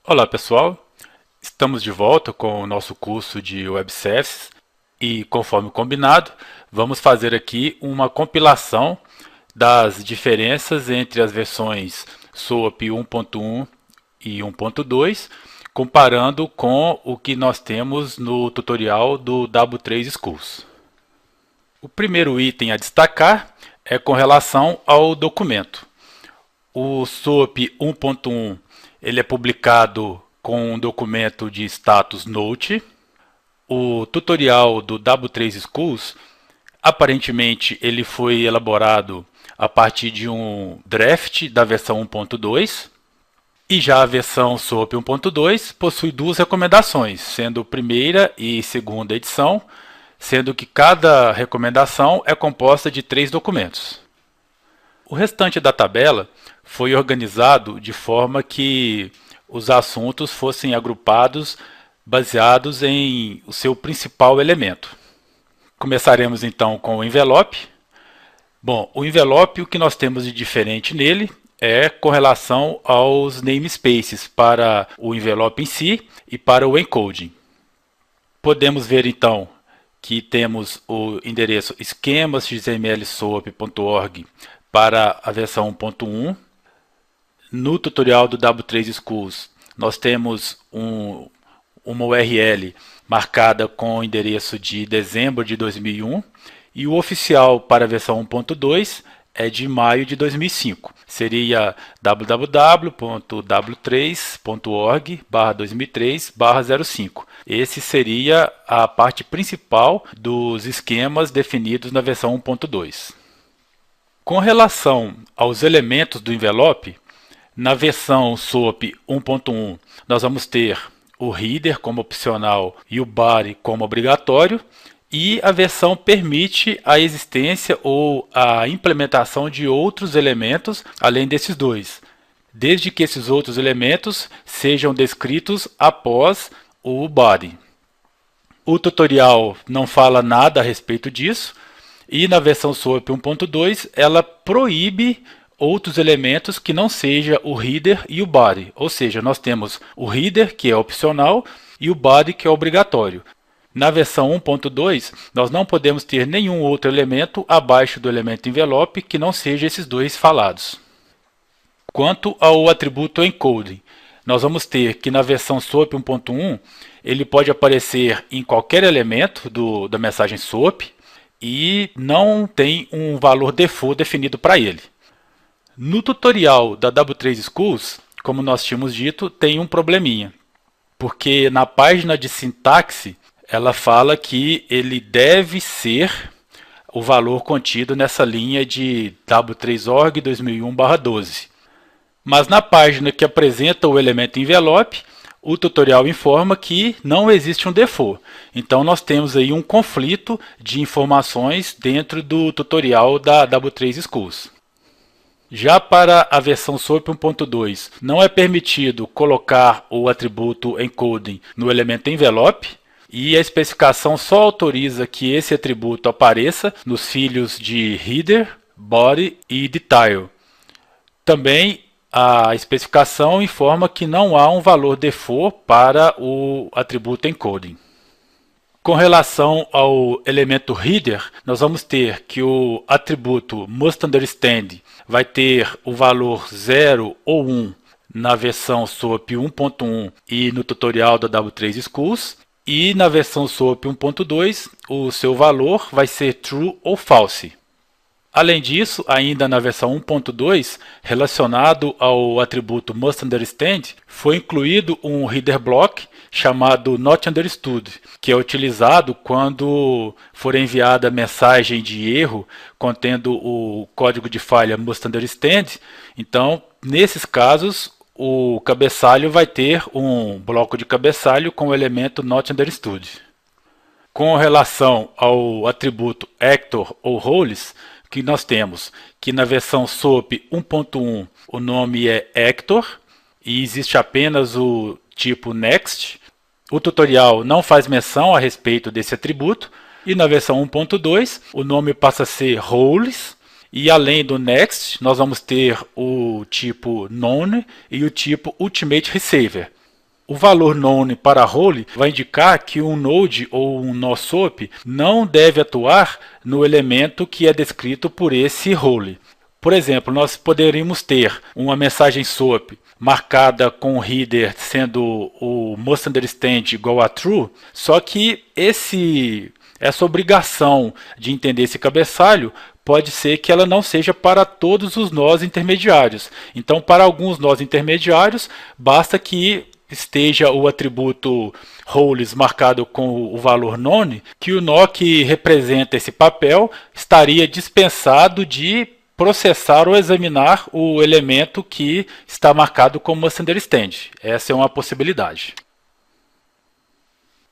Olá pessoal, estamos de volta com o nosso curso de Web Services e, conforme combinado, vamos fazer aqui uma compilação das diferenças entre as versões SOAP 1.1 e 1.2, comparando com o que nós temos no tutorial do W3 Schools. O primeiro item a destacar é com relação ao documento. O SOAP 1.1 ele é publicado com um documento de status Note. O tutorial do W3 Schools, aparentemente, ele foi elaborado a partir de um draft da versão 1.2. E já a versão SOAP 1.2 possui duas recomendações, sendo primeira e segunda edição, sendo que cada recomendação é composta de 3 documentos. O restante da tabela foi organizado de forma que os assuntos fossem agrupados baseados em o seu principal elemento. Começaremos então com o envelope. Bom, o envelope, o que nós temos de diferente nele é com relação aos namespaces para o envelope em si e para o encoding. Podemos ver então que temos o endereço esquemas.xmlsoap.org para a versão 1.1. No tutorial do W3 Schools, nós temos uma URL marcada com o endereço de dezembro de 2001 e o oficial para a versão 1.2 é de maio de 2005. Seria www.w3.org/2003/05. Esse seria a parte principal dos esquemas definidos na versão 1.2. Com relação aos elementos do envelope, na versão SOAP 1.1 nós vamos ter o header como opcional e o body como obrigatório, e a versão permite a existência ou a implementação de outros elementos além desses dois, desde que esses outros elementos sejam descritos após o body. O tutorial não fala nada a respeito disso, e na versão SOAP 1.2 ela proíbe outros elementos que não seja o header e o body, ou seja, nós temos o header, que é opcional, e o body, que é obrigatório. Na versão 1.2, nós não podemos ter nenhum outro elemento abaixo do elemento envelope que não seja esses dois falados. Quanto ao atributo encoding, nós vamos ter que na versão SOAP 1.1 ele pode aparecer em qualquer elemento da mensagem SOAP e não tem um valor default definido para ele. No tutorial da W3 Schools, como nós tínhamos dito, tem um probleminha, porque na página de sintaxe ela fala que ele deve ser o valor contido nessa linha de W3org 2001/12. Mas na página que apresenta o elemento envelope, o tutorial informa que não existe um default. Então nós temos aí um conflito de informações dentro do tutorial da W3 Schools. Já para a versão SOAP 1.2, não é permitido colocar o atributo encoding no elemento envelope, e a especificação só autoriza que esse atributo apareça nos filhos de header, body e detail. Também a especificação informa que não há um valor default para o atributo encoding. Com relação ao elemento header, nós vamos ter que o atributo mustUnderstand vai ter o valor 0 ou 1 na versão SOAP 1.1 e no tutorial da W3 Schools, e na versão SOAP 1.2 o seu valor vai ser true ou false. Além disso, ainda na versão 1.2, relacionado ao atributo mustUnderstand, foi incluído um header block chamado NotUnderstood, que é utilizado quando for enviada mensagem de erro contendo o código de falha mustUnderstand. Então, nesses casos, o cabeçalho vai ter um bloco de cabeçalho com o elemento NotUnderstood. Com relação ao atributo actor ou roles, que nós temos que na versão SOAP 1.1 o nome é actor e existe apenas o tipo next. O tutorial não faz menção a respeito desse atributo, e na versão 1.2 o nome passa a ser roles, e além do next nós vamos ter o tipo known e o tipo ultimate receiver. O valor known para role vai indicar que um node ou um nó SOAP não deve atuar no elemento que é descrito por esse role. Por exemplo, nós poderíamos ter uma mensagem SOAP marcada com o header sendo o must understand igual a true, só que essa obrigação de entender esse cabeçalho pode ser que ela não seja para todos os nós intermediários. Então, para alguns nós intermediários, basta que esteja o atributo roles marcado com o valor known, que o nó que representa esse papel estaria dispensado de processar ou examinar o elemento que está marcado como must understand. Essa é uma possibilidade.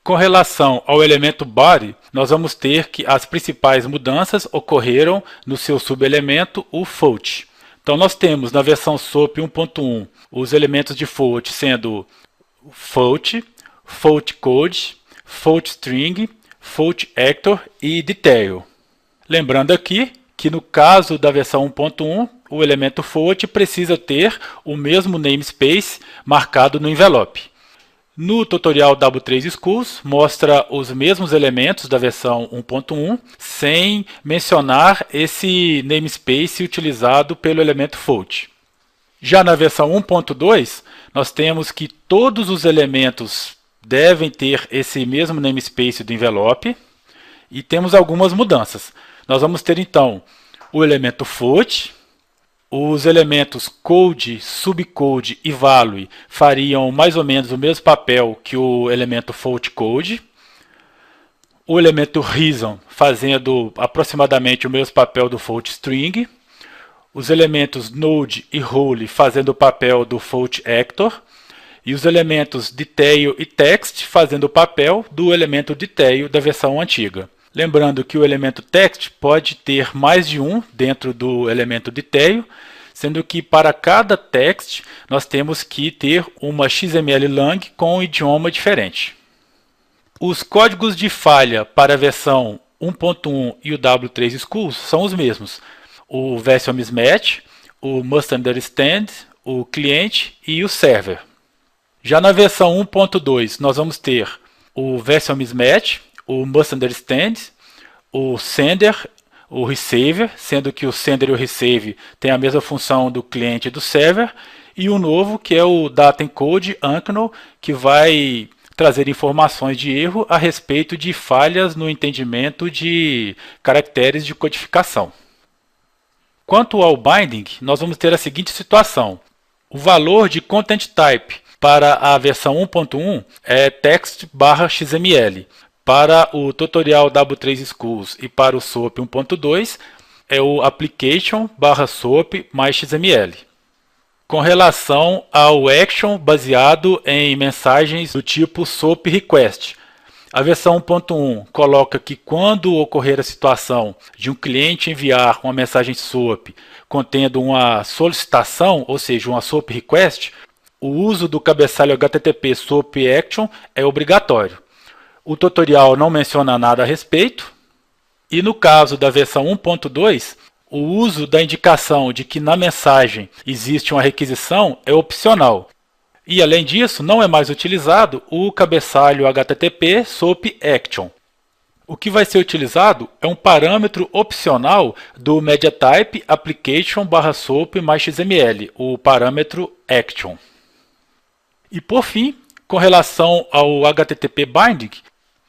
Com relação ao elemento body, nós vamos ter que as principais mudanças ocorreram no seu subelemento, o float. Então nós temos na versão SOAP 1.1 os elementos de float sendo float, float code, float string, float actor e detail. Lembrando aqui que no caso da versão 1.1, o elemento float precisa ter o mesmo namespace marcado no envelope. No tutorial W3 Schools mostra os mesmos elementos da versão 1.1 sem mencionar esse namespace utilizado pelo elemento float. Já na versão 1.2, nós temos que todos os elementos devem ter esse mesmo namespace do envelope e temos algumas mudanças. Nós vamos ter então o elemento float, os elementos code, subcode e value fariam mais ou menos o mesmo papel que o elemento float code, o elemento reason fazendo aproximadamente o mesmo papel do float string, os elementos node e role fazendo o papel do float actor, e os elementos detail e text fazendo o papel do elemento detail da versão antiga. Lembrando que o elemento text pode ter mais de um dentro do elemento detail, sendo que para cada text nós temos que ter uma XML lang com um idioma diferente. Os códigos de falha para a versão 1.1 e o W3 Schools são os mesmos. O version mismatch, o must understand, o cliente e o server. Já na versão 1.2 nós vamos ter o version mismatch, o must understand, o sender, o receiver, sendo que o sender e o receive têm a mesma função do cliente e do server, e o novo que é o data encode unknown, que vai trazer informações de erro a respeito de falhas no entendimento de caracteres de codificação. Quanto ao binding, nós vamos ter a seguinte situação. O valor de content type para a versão 1.1 é text/xml. Para o tutorial W3 Schools e para o SOAP 1.2 é o application/SOAP mais XML. Com relação ao action baseado em mensagens do tipo SOAP request, a versão 1.1 coloca que quando ocorrer a situação de um cliente enviar uma mensagem SOAP contendo uma solicitação, ou seja, uma SOAP request, o uso do cabeçalho HTTP SOAP action é obrigatório. O tutorial não menciona nada a respeito. E no caso da versão 1.2, o uso da indicação de que na mensagem existe uma requisição é opcional. E além disso, não é mais utilizado o cabeçalho HTTP SOAP action. O que vai ser utilizado é um parâmetro opcional do MediaType application/SOAP mais XML, o parâmetro action. E por fim, com relação ao HTTP binding,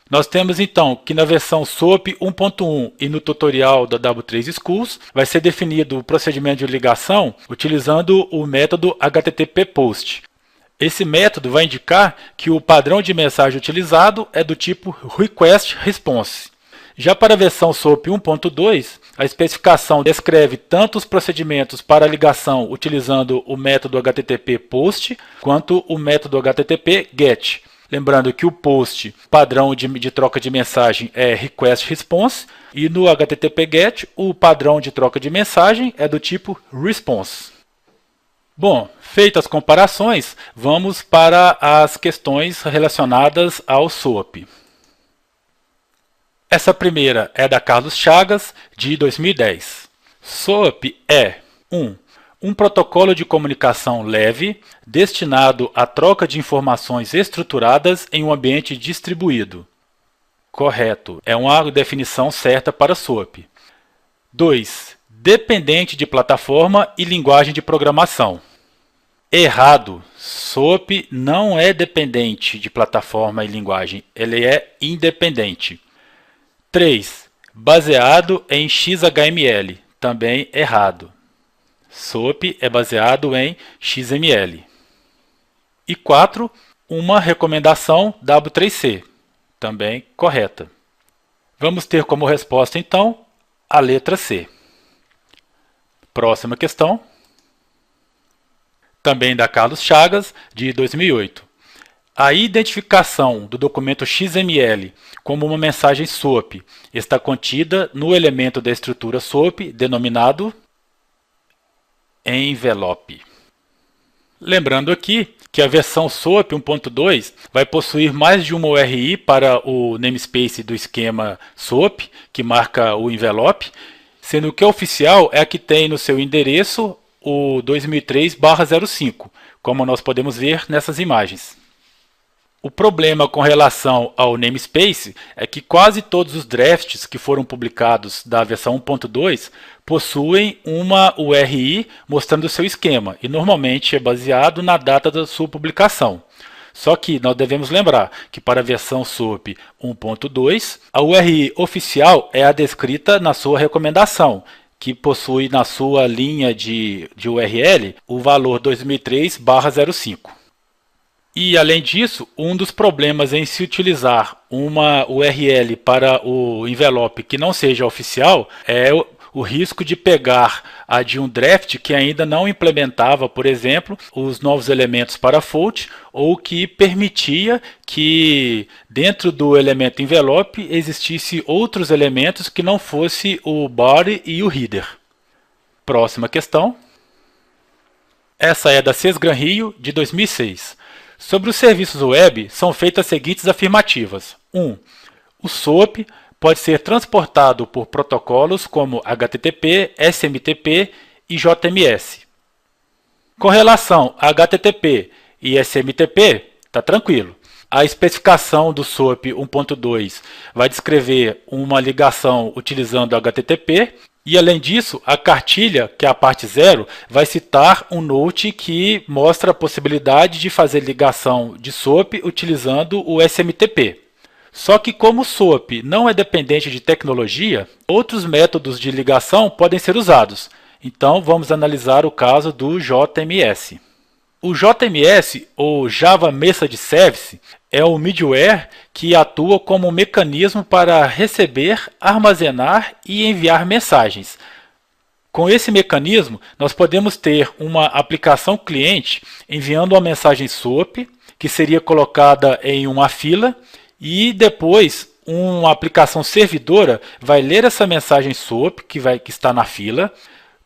nós temos então que na versão SOAP 1.1 e no tutorial da W3 Schools vai ser definido o procedimento de ligação utilizando o método HTTP POST. Esse método vai indicar que o padrão de mensagem utilizado é do tipo Request Response. Já para a versão SOAP 1.2, a especificação descreve tanto os procedimentos para a ligação utilizando o método HTTP POST quanto o método HTTP GET. Lembrando que o POST, padrão de troca de mensagem, é Request Response, e no HTTP GET, o padrão de troca de mensagem é do tipo Response. Bom, feitas as comparações, vamos para as questões relacionadas ao SOAP. Essa primeira é da Carlos Chagas, de 2010. SOAP é 1. Um protocolo de comunicação leve destinado à troca de informações estruturadas em um ambiente distribuído. Correto. É uma definição certa para SOAP. 2. Dependente de plataforma e linguagem de programação. Errado. SOAP não é dependente de plataforma e linguagem. Ele é independente. 3. Baseado em XHML. Também errado. SOAP é baseado em XML. E 4. Uma recomendação W3C. Também correta. Vamos ter como resposta, então, a letra C. Próxima questão. Também da Carlos Chagas, de 2008. A identificação do documento XML como uma mensagem SOAP está contida no elemento da estrutura SOAP denominado envelope. Lembrando aqui que a versão SOAP 1.2 vai possuir mais de uma URI para o namespace do esquema SOAP, que marca o envelope, sendo que a oficial é a que tem no seu endereço o 2003/05, como nós podemos ver nessas imagens. O problema com relação ao namespace é que quase todos os drafts que foram publicados da versão 1.2 possuem uma URI mostrando o seu esquema, e normalmente é baseado na data da sua publicação. Só que nós devemos lembrar que para a versão SOAP 1.2, a URI oficial é a descrita na sua recomendação, que possui na sua linha de URL o valor 2003/05. E, além disso, um dos problemas em se utilizar uma URL para o envelope que não seja oficial é o risco de pegar a de um draft que ainda não implementava, por exemplo, os novos elementos para Fold, ou que permitia que dentro do elemento envelope existisse outros elementos que não fosse o body e o header. Próxima questão. Essa é da Sesgran Rio, de 2006. Sobre os serviços web, são feitas as seguintes afirmativas. 1. O SOAP pode ser transportado por protocolos como HTTP, SMTP e JMS. Com relação a HTTP e SMTP, está tranquilo. A especificação do SOAP 1.2 vai descrever uma ligação utilizando HTTP. E, além disso, a cartilha, que é a parte 0, vai citar um note que mostra a possibilidade de fazer ligação de SOAP utilizando o SMTP. Só que, como o SOAP não é dependente de tecnologia, outros métodos de ligação podem ser usados. Então, vamos analisar o caso do JMS. O JMS, ou Java Message Service, é um middleware que atua como um mecanismo para receber, armazenar e enviar mensagens. Com esse mecanismo, nós podemos ter uma aplicação cliente enviando uma mensagem SOAP, que seria colocada em uma fila, e depois uma aplicação servidora vai ler essa mensagem SOAP, que está na fila,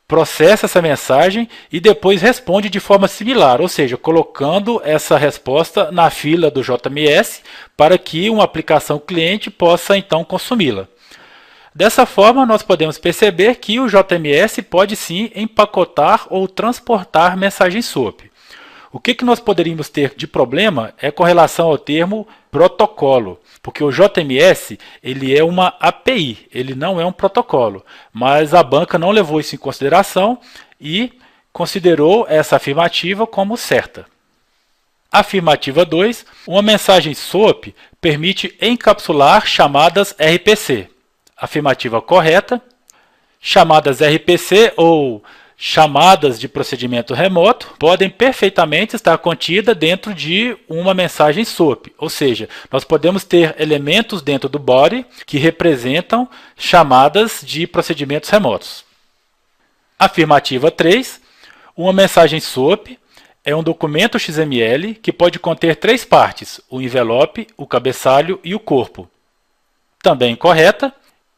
processa essa mensagem e depois responde de forma similar, ou seja, colocando essa resposta na fila do JMS para que uma aplicação cliente possa então consumi-la. Dessa forma, nós podemos perceber que o JMS pode sim empacotar ou transportar mensagens SOAP. O que nós poderíamos ter de problema é com relação ao termo protocolo, porque o JMS ele é uma API, ele não é um protocolo, mas a banca não levou isso em consideração e considerou essa afirmativa como certa. Afirmativa 2, uma mensagem SOAP permite encapsular chamadas RPC. Afirmativa correta, chamadas RPC ou chamadas de procedimento remoto podem perfeitamente estar contidas dentro de uma mensagem SOAP, ou seja, nós podemos ter elementos dentro do body que representam chamadas de procedimentos remotos. Afirmativa 3, uma mensagem SOAP é um documento XML que pode conter 3 partes, o envelope, o cabeçalho e o corpo. Também correta,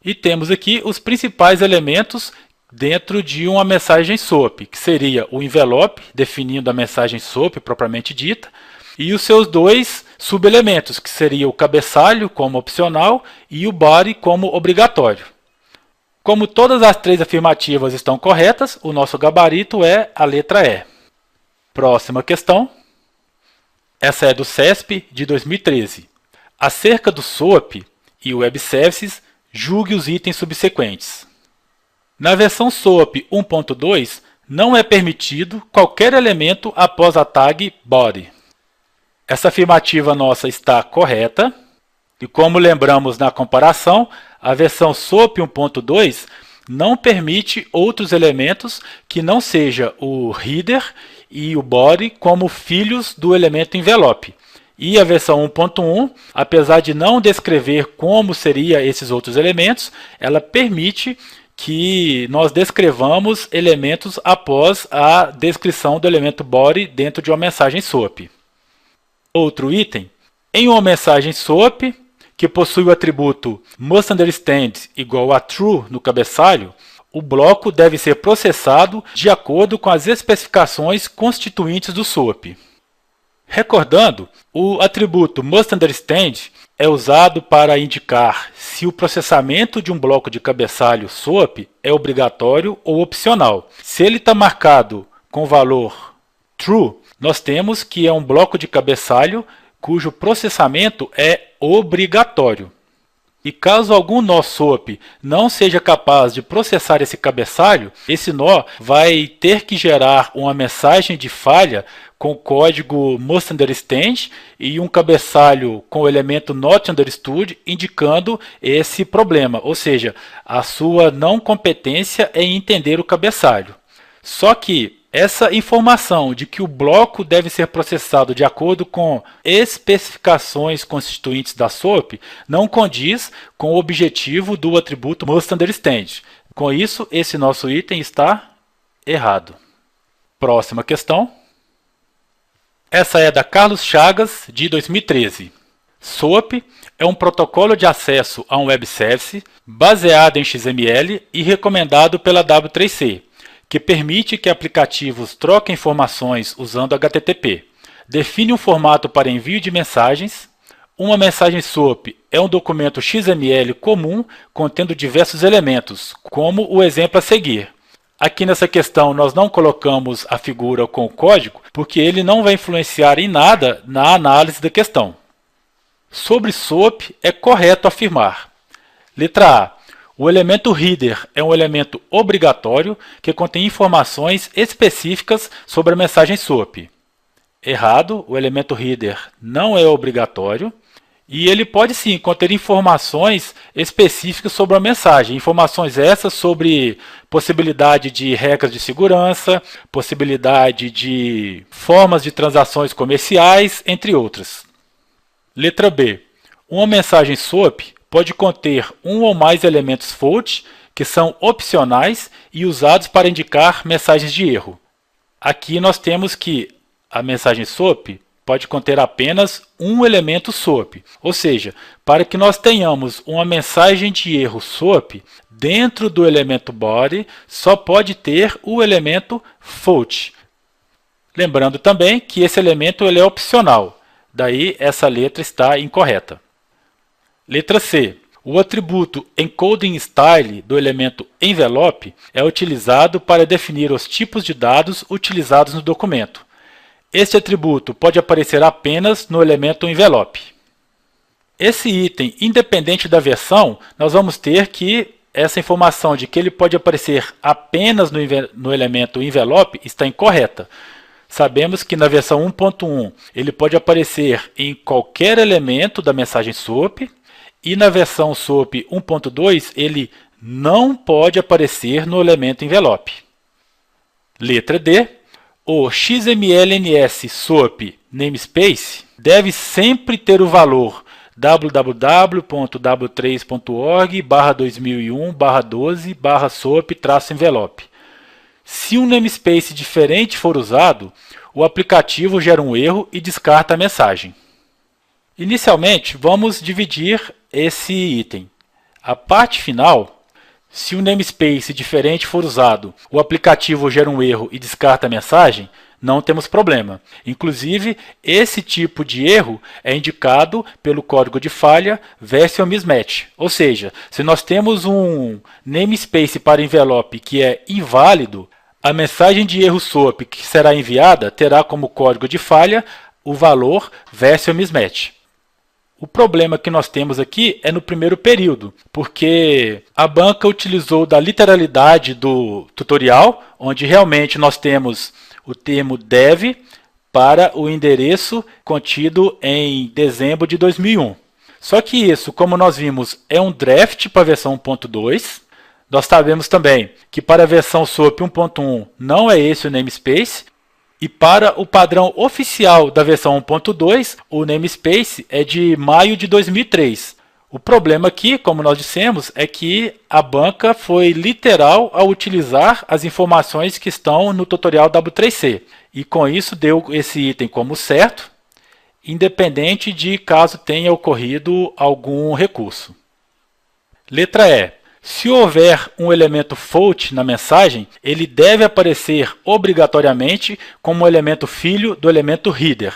e temos aqui os principais elementos dentro de uma mensagem SOAP, que seria o envelope, definindo a mensagem SOAP propriamente dita, e os seus 2 subelementos, que seria o cabeçalho como opcional e o body como obrigatório. Como todas as três afirmativas estão corretas, o nosso gabarito é a letra E. Próxima questão. Essa é do CESP de 2013. Acerca do SOAP e Web Services, julgue os itens subsequentes. Na versão SOAP 1.2, não é permitido qualquer elemento após a tag body. Essa afirmativa nossa está correta. E como lembramos na comparação, a versão SOAP 1.2 não permite outros elementos que não seja o header e o body como filhos do elemento envelope. E a versão 1.1, apesar de não descrever como seriam esses outros elementos, ela permite que nós descrevamos elementos após a descrição do elemento body dentro de uma mensagem SOAP. Outro item, em uma mensagem SOAP, que possui o atributo mustUnderstand igual a true no cabeçalho, o bloco deve ser processado de acordo com as especificações constituintes do SOAP. Recordando, o atributo mustUnderstand é usado para indicar se o processamento de um bloco de cabeçalho SOAP é obrigatório ou opcional. Se ele está marcado com o valor true, nós temos que é um bloco de cabeçalho cujo processamento é obrigatório. E caso algum nó SOAP não seja capaz de processar esse cabeçalho, esse nó vai ter que gerar uma mensagem de falha com o código mustUnderstand e um cabeçalho com o elemento NotUnderstood indicando esse problema, ou seja, a sua não competência em entender o cabeçalho. Só que essa informação de que o bloco deve ser processado de acordo com especificações constituintes da SOAP não condiz com o objetivo do atributo mustUnderstand. Com isso, esse nosso item está errado. Próxima questão. Essa é da Carlos Chagas, de 2013. SOAP é um protocolo de acesso a um web service baseado em XML e recomendado pela W3C, que permite que aplicativos troquem informações usando HTTP. Define um formato para envio de mensagens. Uma mensagem SOAP é um documento XML comum contendo diversos elementos, como o exemplo a seguir. Aqui nessa questão nós não colocamos a figura com o código, porque ele não vai influenciar em nada na análise da questão. Sobre SOAP é correto afirmar. Letra A. O elemento header é um elemento obrigatório que contém informações específicas sobre a mensagem SOAP. Errado, o elemento header não é obrigatório e ele pode sim conter informações específicas sobre a mensagem. Informações essas sobre possibilidade de regras de segurança, possibilidade de formas de transações comerciais, entre outras. Letra B. Uma mensagem SOAP pode conter um ou mais elementos fault, que são opcionais e usados para indicar mensagens de erro. Aqui nós temos que a mensagem SOAP pode conter apenas um elemento SOAP, ou seja, para que nós tenhamos uma mensagem de erro SOAP, dentro do elemento body só pode ter o elemento fault. Lembrando também que esse elemento ele é opcional, daí essa letra está incorreta. Letra C. O atributo encodingStyle do elemento envelope é utilizado para definir os tipos de dados utilizados no documento. Este atributo pode aparecer apenas no elemento envelope. Esse item, independente da versão, nós vamos ter que essa informação de que ele pode aparecer apenas no elemento envelope está incorreta. Sabemos que na versão 1.1 ele pode aparecer em qualquer elemento da mensagem SOAP, e na versão SOAP 1.2 ele não pode aparecer no elemento envelope. Letra D. O XMLNS SOAP namespace deve sempre ter o valor www.w3.org/2001/12/SOAP-envelope. Se um namespace diferente for usado, o aplicativo gera um erro e descarta a mensagem. Inicialmente, vamos dividir esse item. A parte final, se um namespace diferente for usado, o aplicativo gera um erro e descarta a mensagem, não temos problema. Inclusive, esse tipo de erro é indicado pelo código de falha version mismatch. Ou seja, se nós temos um namespace para envelope que é inválido, a mensagem de erro SOAP que será enviada terá como código de falha o valor version mismatch. O problema que nós temos aqui é no primeiro período, porque a banca utilizou da literalidade do tutorial, onde realmente nós temos o termo dev para o endereço contido em dezembro de 2001. Só que isso, como nós vimos, é um draft para a versão 1.2. Nós sabemos também que para a versão SOAP 1.1 não é esse o namespace. E para o padrão oficial da versão 1.2, o namespace é de maio de 2003. O problema aqui, como nós dissemos, é que a banca foi literal ao utilizar as informações que estão no tutorial W3C. E com isso deu esse item como certo, independente de caso tenha ocorrido algum recurso. Letra E. Se houver um elemento fault na mensagem, ele deve aparecer obrigatoriamente como um elemento filho do elemento header.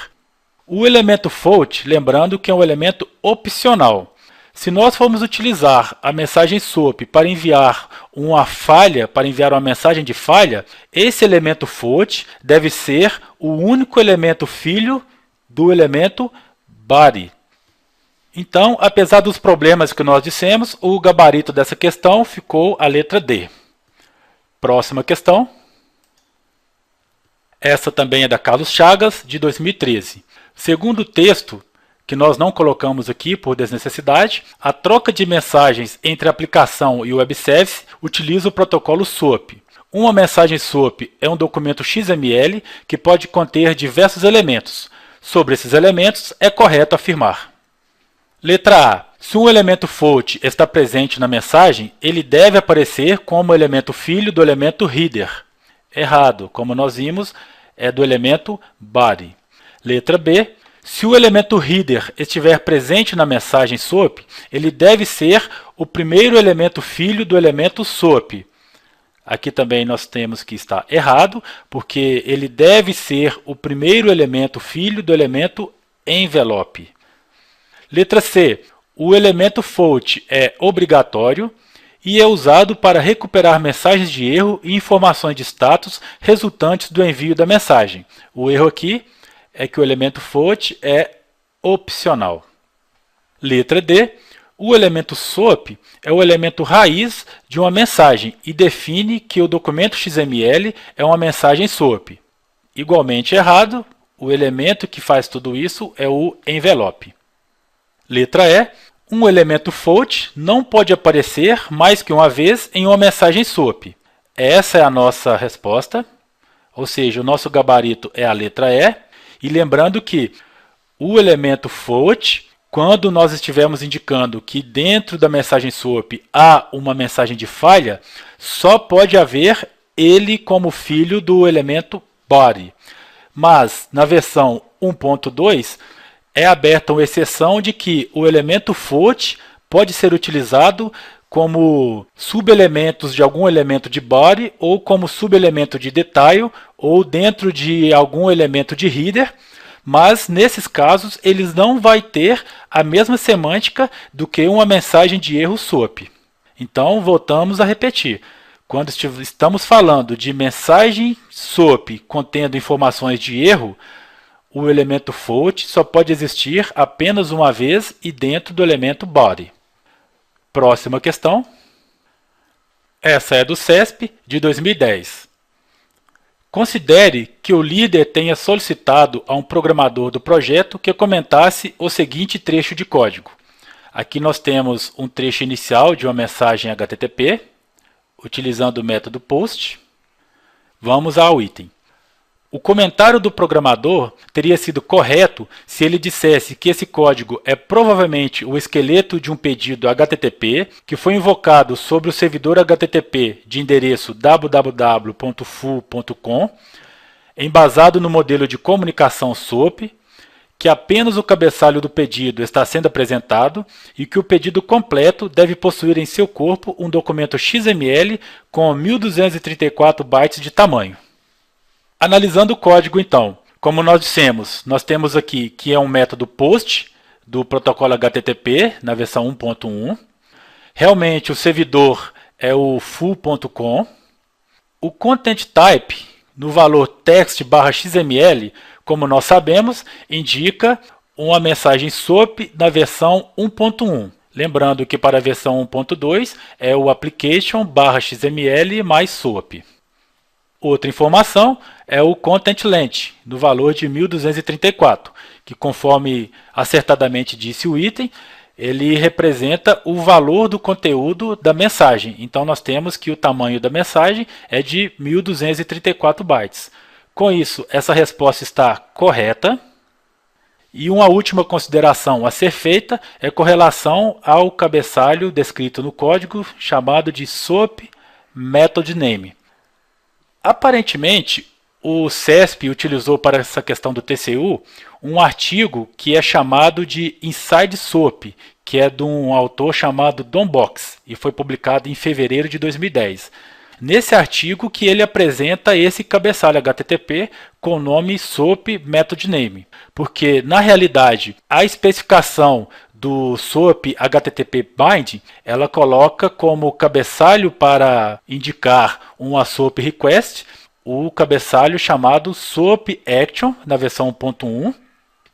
O elemento fault, lembrando que é um elemento opcional. Se nós formos utilizar a mensagem SOAP para enviar uma falha, para enviar uma mensagem de falha, esse elemento fault deve ser o único elemento filho do elemento body. Então, apesar dos problemas que nós dissemos, o gabarito dessa questão ficou a letra D. Próxima questão. Essa também é da Carlos Chagas, de 2013. Segundo o texto, que nós não colocamos aqui por desnecessidade, a troca de mensagens entre a aplicação e o web service utiliza o protocolo SOAP. Uma mensagem SOAP é um documento XML que pode conter diversos elementos. Sobre esses elementos, é correto afirmar. Letra A. Se um elemento fault está presente na mensagem, ele deve aparecer como elemento filho do elemento header. Errado, como nós vimos, é do elemento body. Letra B. Se o elemento header estiver presente na mensagem SOAP, ele deve ser o primeiro elemento filho do elemento SOAP. Aqui também nós temos que está errado, porque ele deve ser o primeiro elemento filho do elemento envelope. Letra C. O elemento fault é obrigatório e é usado para recuperar mensagens de erro e informações de status resultantes do envio da mensagem. O erro aqui é que o elemento fault é opcional. Letra D. O elemento SOAP é o elemento raiz de uma mensagem e define que o documento XML é uma mensagem SOAP. Igualmente errado, o elemento que faz tudo isso é o envelope. Letra E. Um elemento fault não pode aparecer mais que uma vez em uma mensagem SOAP. Essa é a nossa resposta, ou seja, o nosso gabarito é a letra E. E lembrando que o elemento fault, quando nós estivermos indicando que dentro da mensagem SOAP há uma mensagem de falha, só pode haver ele como filho do elemento body. Mas na versão 1.2, é aberta uma exceção de que o elemento fault pode ser utilizado como subelementos de algum elemento de body ou como subelemento de detail ou dentro de algum elemento de header, mas nesses casos eles não vai ter a mesma semântica do que uma mensagem de erro SOAP. Então voltamos a repetir. Quando estamos falando de mensagem SOAP contendo informações de erro, o elemento fault só pode existir apenas uma vez e dentro do elemento body. Próxima questão. Essa é do CESP de 2010. Considere que o líder tenha solicitado a um programador do projeto que comentasse o seguinte trecho de código. Aqui nós temos um trecho inicial de uma mensagem HTTP, utilizando o método POST. Vamos ao item. O comentário do programador teria sido correto se ele dissesse que esse código é provavelmente o esqueleto de um pedido HTTP que foi invocado sobre o servidor HTTP de endereço www.full.com, embasado no modelo de comunicação SOAP, que apenas o cabeçalho do pedido está sendo apresentado e que o pedido completo deve possuir em seu corpo um documento XML com 1234 bytes de tamanho. Analisando o código, então, como nós dissemos, nós temos aqui que é um método POST do protocolo HTTP na versão 1.1. Realmente o servidor é o full.com. O content type no valor text/xml, como nós sabemos, indica uma mensagem SOAP na versão 1.1. Lembrando que para a versão 1.2 é o application/xml mais SOAP. Outra informação é o content length, no valor de 1234, que conforme acertadamente disse o item, ele representa o valor do conteúdo da mensagem. Então nós temos que o tamanho da mensagem é de 1234 bytes. Com isso, essa resposta está correta. E uma última consideração a ser feita é com relação ao cabeçalho descrito no código chamado de SOAP Method Name. Aparentemente, o CESP utilizou para essa questão do TCU um artigo que é chamado de Inside SOAP, que é de um autor chamado Don Box e foi publicado em fevereiro de 2010. Nesse artigo que ele apresenta esse cabeçalho HTTP com o nome SOAP Method Name, porque na realidade a especificação do SOAP HTTP Binding, ela coloca como cabeçalho para indicar uma SOAP Request o cabeçalho chamado SOAP Action na versão 1.1,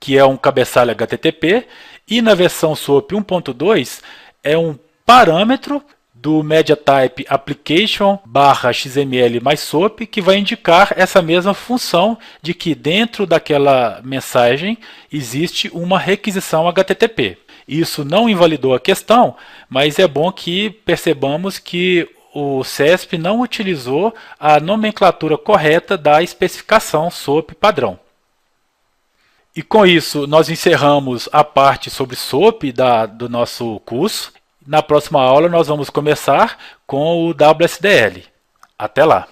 que é um cabeçalho HTTP, e na versão SOAP 1.2 é um parâmetro do MediaType Application/XML mais SOAP, que vai indicar essa mesma função de que dentro daquela mensagem existe uma requisição HTTP. Isso não invalidou a questão, mas é bom que percebamos que o CESP não utilizou a nomenclatura correta da especificação SOAP padrão. E com isso nós encerramos a parte sobre SOAP do nosso curso. Na próxima aula nós vamos começar com o WSDL. Até lá!